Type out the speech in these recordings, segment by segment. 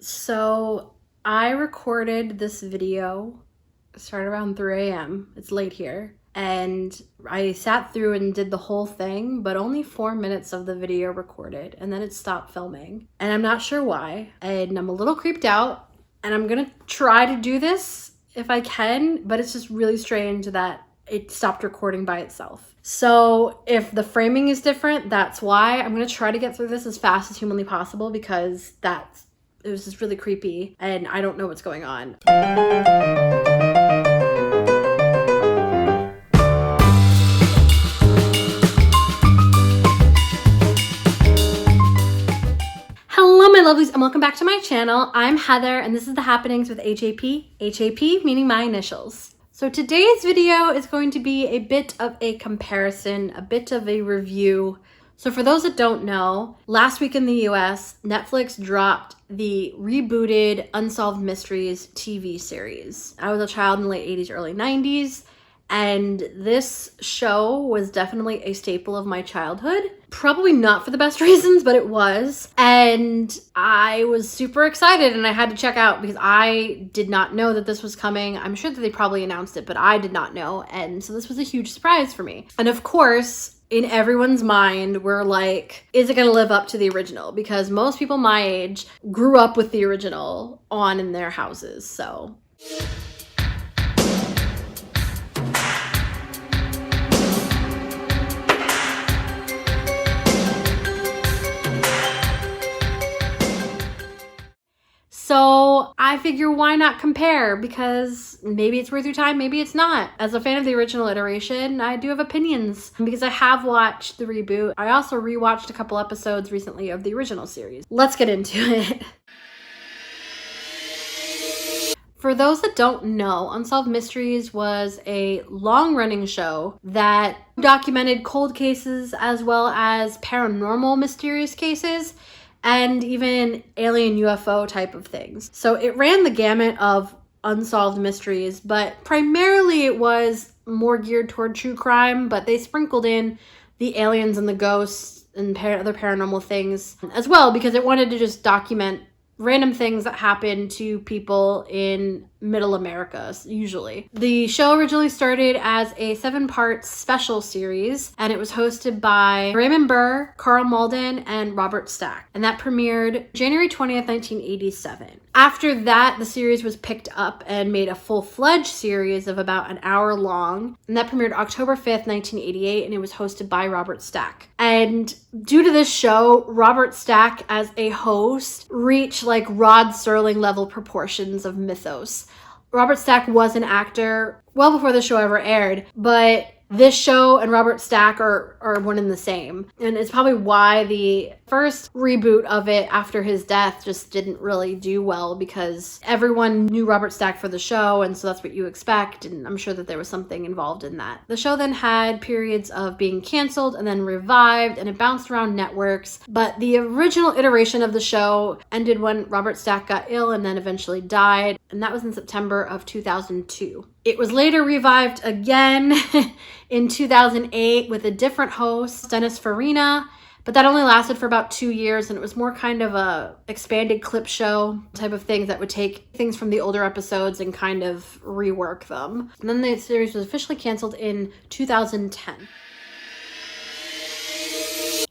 So I recorded this video, started around 3 a.m. It's late here. And I sat through and did the whole thing, but only 4 minutes of the video recorded, and then it stopped filming. And I'm not sure why, and I'm a little creeped out, and I'm gonna try to do this if I can, but it's just really strange that it stopped recording by itself. So if the framing is different, that's why. I'm gonna try to get through this as fast as humanly possible because it was just really creepy and I don't know what's going on. Hello my lovelies and welcome back to my channel. I'm Heather and this is the happenings with H.A.P. H.A.P. meaning my initials. So today's video is going to be a bit of a comparison, a bit of a review. So for those that don't know, last week in the US, Netflix dropped the rebooted Unsolved Mysteries TV series. I was a child in the late 80s, early 90s, and this show was definitely a staple of my childhood. Probably not for the best reasons, but it was. And I was super excited and I had to check out because I did not know that this was coming. I'm sure that they probably announced it, but I did not know. And so this was a huge surprise for me. And of course, in everyone's mind, we're like, is it going to live up to the original? Because most people my age grew up with the original on in their houses. So I figure why not compare, because maybe it's worth your time, maybe it's not. As a fan of the original iteration, I do have opinions because I have watched the reboot. I also rewatched a couple episodes recently of the original series. Let's get into it. For those that don't know, Unsolved Mysteries was a long-running show that documented cold cases as well as paranormal mysterious cases and even alien UFO type of things. So it ran the gamut of unsolved mysteries, but primarily it was more geared toward true crime, but they sprinkled in the aliens and the ghosts and other paranormal things as well because it wanted to just document random things that happen to people in middle America, usually. The show originally started as a 7-part special series, and it was hosted by Raymond Burr, Carl Malden, and Robert Stack. And that premiered January 20th, 1987. After that, the series was picked up and made a full-fledged series of about an hour long. And that premiered October 5th, 1988, and it was hosted by Robert Stack. And due to this show, Robert Stack as a host reached like Rod Serling level proportions of mythos. Robert Stack was an actor well before the show ever aired, but this show and Robert Stack are one and the same. And it's probably why the first reboot of it after his death just didn't really do well because everyone knew Robert Stack for the show, and so that's what you expect, and I'm sure that there was something involved in that. The show then had periods of being canceled and then revived, and it bounced around networks, but the original iteration of the show ended when Robert Stack got ill and then eventually died, and that was in September of 2002. It was later revived again in 2008 with a different host, Dennis Farina, but that only lasted for about 2 years, and it was more kind of a expanded clip show type of thing that would take things from the older episodes and kind of rework them. And then the series was officially canceled in 2010.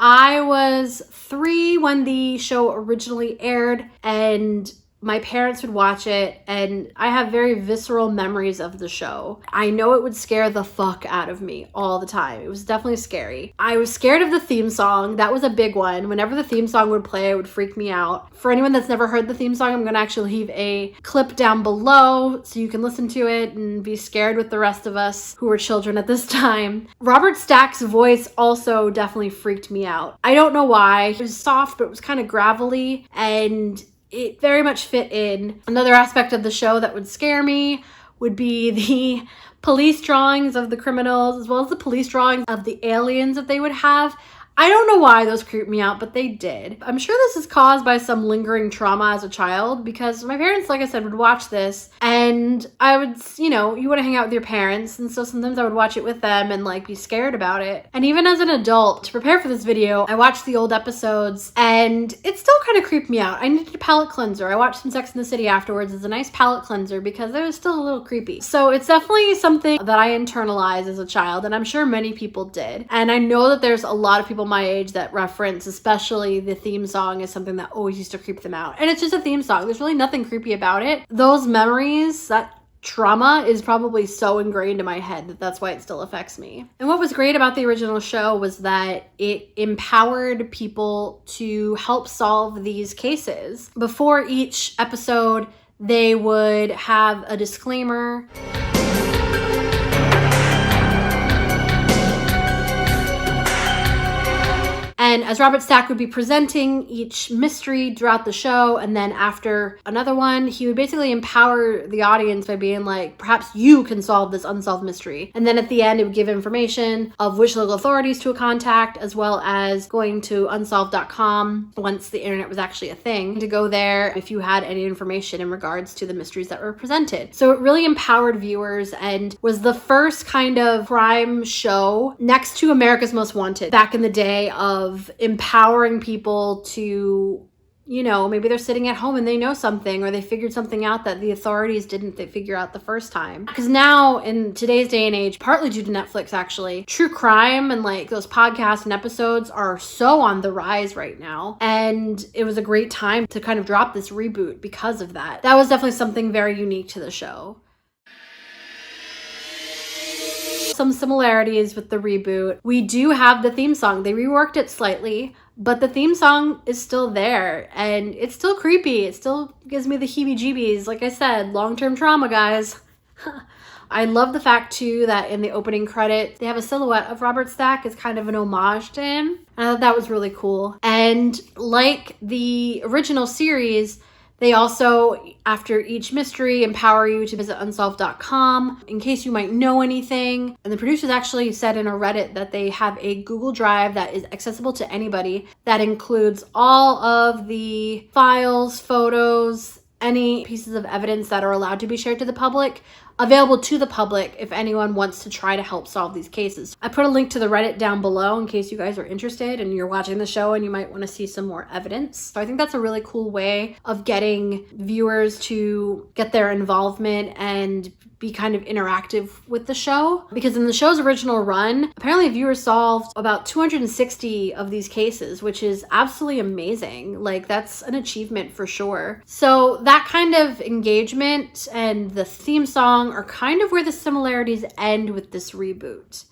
I was 3 when the show originally aired, and my parents would watch it, and I have very visceral memories of the show. I know it would scare the fuck out of me all the time. It was definitely scary. I was scared of the theme song. That was a big one. Whenever the theme song would play, it would freak me out. For anyone that's never heard the theme song, I'm gonna actually leave a clip down below so you can listen to it and be scared with the rest of us who were children at this time. Robert Stack's voice also definitely freaked me out. I don't know why. It was soft, but it was kind of gravelly, and it very much fit in. Another aspect of the show that would scare me would be the police drawings of the criminals as well as the police drawings of the aliens that they would have. I don't know why those creep me out, but they did. I'm sure this is caused by some lingering trauma as a child, because my parents, like I said, would watch this, and I would, you want to hang out with your parents, and so sometimes I would watch it with them and like be scared about it. And even as an adult, to prepare for this video, I watched the old episodes, and it still kind of creeped me out. I needed a palate cleanser. I watched some Sex and the City afterwards as a nice palate cleanser because it was still a little creepy. So it's definitely something that I internalized as a child, and I'm sure many people did. And I know that there's a lot of people my age that reference, especially the theme song, as something that always used to creep them out. And it's just a theme song. There's really nothing creepy about it. Those memories, that trauma is probably so ingrained in my head that that's why it still affects me. And what was great about the original show was that it empowered people to help solve these cases. Before each episode, they would have a disclaimer. And as Robert Stack would be presenting each mystery throughout the show, and then after another one, he would basically empower the audience by being like, perhaps you can solve this unsolved mystery. And then at the end, it would give information of which local authorities to contact, as well as going to unsolved.com once the internet was actually a thing, to go there if you had any information in regards to the mysteries that were presented. So it really empowered viewers and was the first kind of crime show next to America's Most Wanted back in the day of empowering people to, maybe they're sitting at home and they know something, or they figured something out that the authorities didn't figure out the first time. Because now in today's day and age, partly due to Netflix actually, true crime and like those podcasts and episodes are so on the rise right now. And it was a great time to kind of drop this reboot because of that. That was definitely something very unique to the show. Some similarities with the reboot. We do have the theme song. They reworked it slightly, but the theme song is still there and it's still creepy. It still gives me the heebie-jeebies. Like I said, long-term trauma, guys. I love the fact too that in the opening credit, they have a silhouette of Robert Stack as kind of an homage to him. I thought that was really cool. And like the original series, they also, after each mystery, empower you to visit unsolved.com in case you might know anything. And the producers actually said in a Reddit that they have a Google Drive that is accessible to anybody that includes all of the files, photos, any pieces of evidence that are allowed to be shared to the public, available to the public if anyone wants to try to help solve these cases. I put a link to the Reddit down below in case you guys are interested and you're watching the show and you might want to see some more evidence. So I think that's a really cool way of getting viewers to get their involvement and be kind of interactive with the show. Because in the show's original run, apparently viewers solved about 260 of these cases, which is absolutely amazing. Like, that's an achievement for sure. So that kind of engagement and the theme song are kind of where the similarities end with this reboot.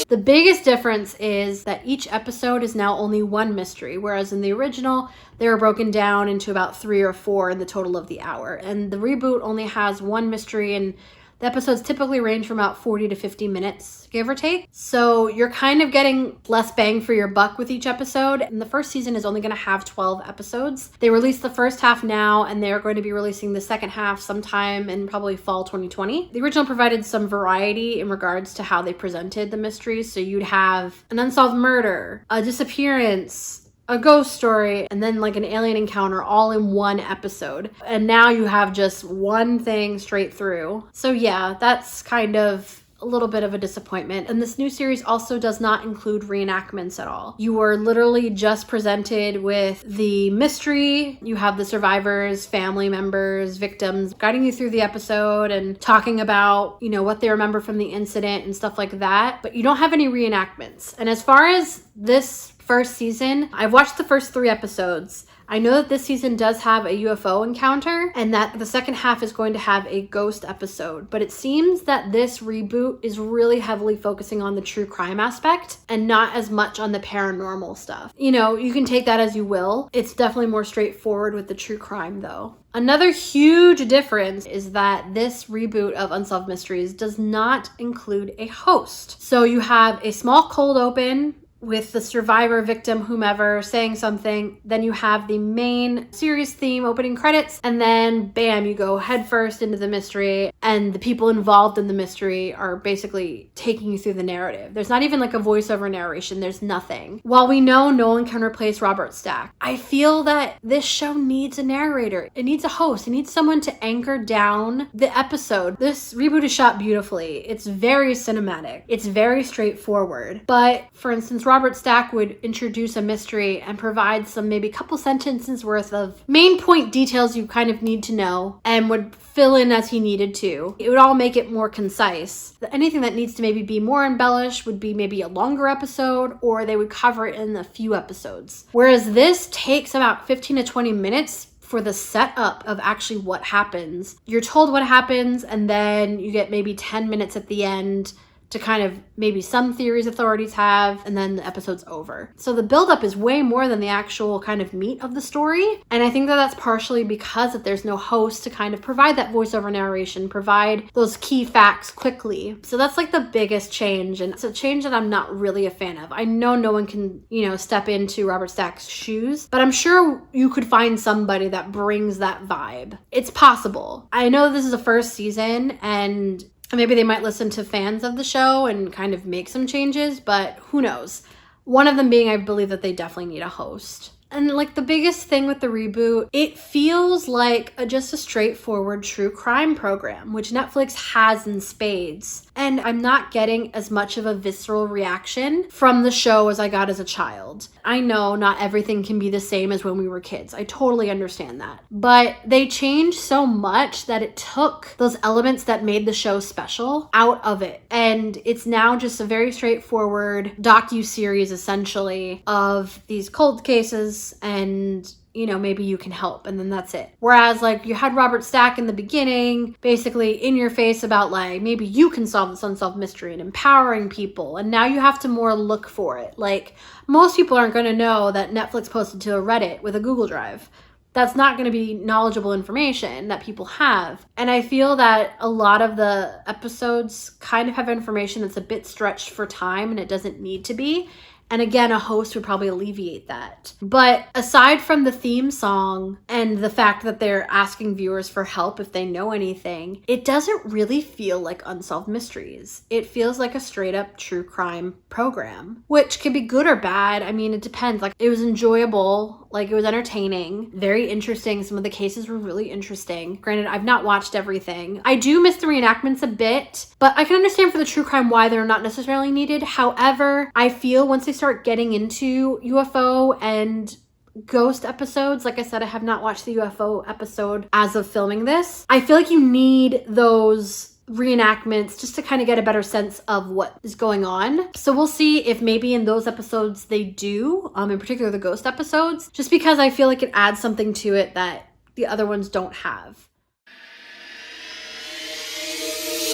The biggest difference is that each episode is now only one mystery, whereas in the original, they were broken down into about 3 or 4 in the total of the hour. And the reboot only has one mystery, and the episodes typically range from about 40 to 50 minutes, give or take. So you're kind of getting less bang for your buck with each episode. And the first season is only going to have 12 episodes. They released the first half now, and they're going to be releasing the second half sometime in probably fall 2020. The original provided some variety in regards to how they presented the mysteries. So you'd have an unsolved murder, a disappearance, a ghost story, and then like an alien encounter all in one episode. And now you have just one thing straight through. So yeah, that's kind of a little bit of a disappointment. And this new series also does not include reenactments at all. You are literally just presented with the mystery. You have the survivors, family members, victims guiding you through the episode and talking about, what they remember from the incident and stuff like that. But you don't have any reenactments. And as far as this first season, I've watched the first 3 episodes. I know that this season does have a UFO encounter and that the second half is going to have a ghost episode, but it seems that this reboot is really heavily focusing on the true crime aspect and not as much on the paranormal stuff. You can take that as you will. It's definitely more straightforward with the true crime though. Another huge difference is that this reboot of Unsolved Mysteries does not include a host. So you have a small cold open with the survivor, victim, whomever saying something. Then you have the main series theme opening credits, and then bam, you go headfirst into the mystery, and the people involved in the mystery are basically taking you through the narrative. There's not even like a voiceover narration. There's nothing. While we know no one can replace Robert Stack, I feel that this show needs a narrator. It needs a host. It needs someone to anchor down the episode. This reboot is shot beautifully. It's very cinematic. It's very straightforward. But for instance, Robert Stack would introduce a mystery and provide some maybe couple sentences worth of main point details you kind of need to know, and would fill in as he needed to. It would all make it more concise. Anything that needs to maybe be more embellished would be maybe a longer episode, or they would cover it in a few episodes. Whereas this takes about 15 to 20 minutes for the setup of actually what happens. You're told what happens, and then you get maybe 10 minutes at the end to kind of maybe some theories authorities have, and then the episode's over. So the buildup is way more than the actual kind of meat of the story. And I think that that's partially because that there's no host to kind of provide that voiceover narration, provide those key facts quickly. So that's like the biggest change. And it's a change that I'm not really a fan of. I know no one can, step into Robert Stack's shoes, but I'm sure you could find somebody that brings that vibe. It's possible. I know this is the first season, and maybe they might listen to fans of the show and kind of make some changes, but who knows? One of them being, I believe that they definitely need a host. And like the biggest thing with the reboot, it feels like just a straightforward true crime program, which Netflix has in spades. And I'm not getting as much of a visceral reaction from the show as I got as a child. I know not everything can be the same as when we were kids. I totally understand that. But they changed so much that it took those elements that made the show special out of it. And it's now just a very straightforward docu-series, essentially, of these cold cases, and maybe you can help, and then that's it. Whereas like you had Robert Stack in the beginning, basically in your face about like, maybe you can solve this unsolved mystery and empowering people. And now you have to more look for it. Like most people aren't going to know that Netflix posted to a Reddit with a Google Drive. That's not going to be knowledgeable information that people have. And I feel that a lot of the episodes kind of have information that's a bit stretched for time, and it doesn't need to be. And again, a host would probably alleviate that. But aside from the theme song and the fact that they're asking viewers for help if they know anything, it doesn't really feel like Unsolved Mysteries. It feels like a straight up true crime program, which can be good or bad. I mean, it depends. Like, it was enjoyable. Like, it was entertaining, very interesting. Some of the cases were really interesting. Granted, I've not watched everything. I do miss the reenactments a bit, but I can understand for the true crime why they're not necessarily needed. However, I feel once they start getting into UFO and ghost episodes, like I said, I have not watched the UFO episode as of filming this. I feel like you need those reenactments just to kind of get a better sense of what is going on. So we'll see if maybe in those episodes they do, in particular the ghost episodes, just because I feel like it adds something to it that the other ones don't have.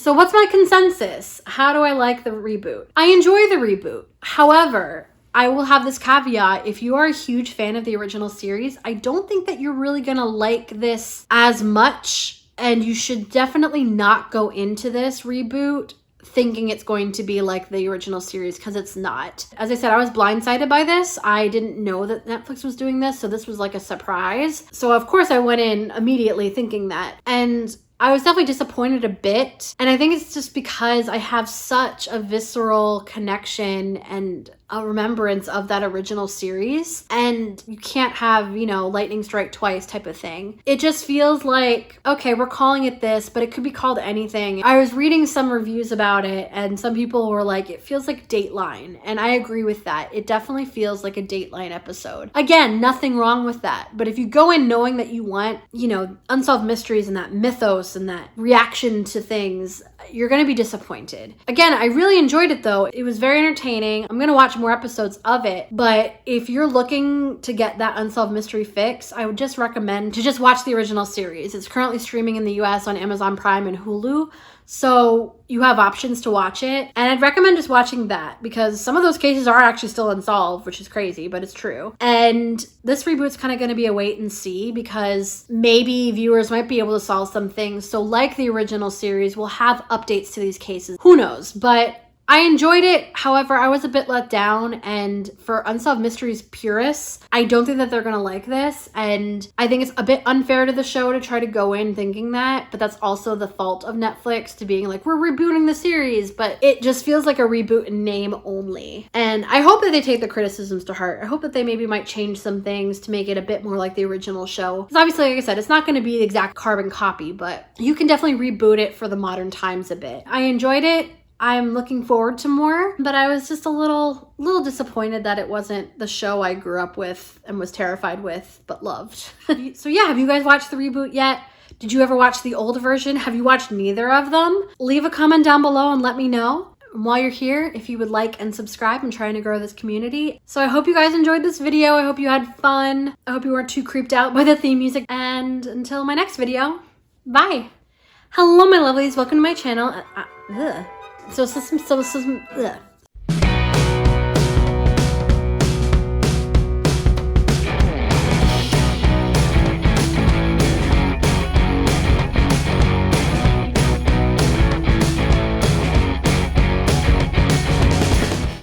So what's my consensus? How do I like the reboot? I enjoy the reboot. However, I will have this caveat. If you are a huge fan of the original series, I don't think that you're really gonna like this as much. And you should definitely not go into this reboot thinking it's going to be like the original series, because it's not. As I said, I was blindsided by this. I didn't know that Netflix was doing this, so this was like a surprise. So of course I went in immediately thinking that. And I was definitely disappointed a bit. And I think it's just because I have such a visceral connection and a remembrance of that original series, and you can't have, lightning strike twice type of thing. It just feels like, okay, we're calling it this, but it could be called anything. I was reading some reviews about it, and some people were like, it feels like Dateline, and I agree with that. It definitely feels like a Dateline episode. Again, nothing wrong with that, but if you go in knowing that you want, unsolved mysteries and that mythos and that reaction to things, you're going to be disappointed. Again, I really enjoyed it though. It was very entertaining. I'm going to watch more episodes of it, but if you're looking to get that unsolved mystery fix, I would just recommend to just watch the original series. It's currently streaming in the US on Amazon Prime and Hulu, so you have options to watch it. And I'd recommend just watching that, because some of those cases are actually still unsolved, which is crazy, but it's true. And this reboot's kind of going to be a wait and see, because maybe viewers might be able to solve some things. So like the original series, we'll have updates to these cases. Who knows? But I enjoyed it. However, I was a bit let down, and for Unsolved Mysteries purists, I don't think that they're gonna like this, and I think it's a bit unfair to the show to try to go in thinking that, but that's also the fault of Netflix to being like, we're rebooting the series, but it just feels like a reboot in name only. And I hope that they take the criticisms to heart. I hope that they maybe might change some things to make it a bit more like the original show. Because obviously, like I said, it's not gonna be the exact carbon copy, but you can definitely reboot it for the modern times a bit. I enjoyed it. I'm looking forward to more, but I was just a little disappointed that it wasn't the show I grew up with and was terrified with, but loved. So yeah, have you guys watched the reboot yet? Did you ever watch the old version? Have you watched neither of them? Leave a comment down below and let me know. And while you're here, if you would like and subscribe, I'm trying to grow this community. So I hope you guys enjoyed this video. I hope you had fun. I hope you weren't too creeped out by the theme music. And until my next video, bye. Hello, my lovelies. Welcome to my channel. Ugh. So, ugh.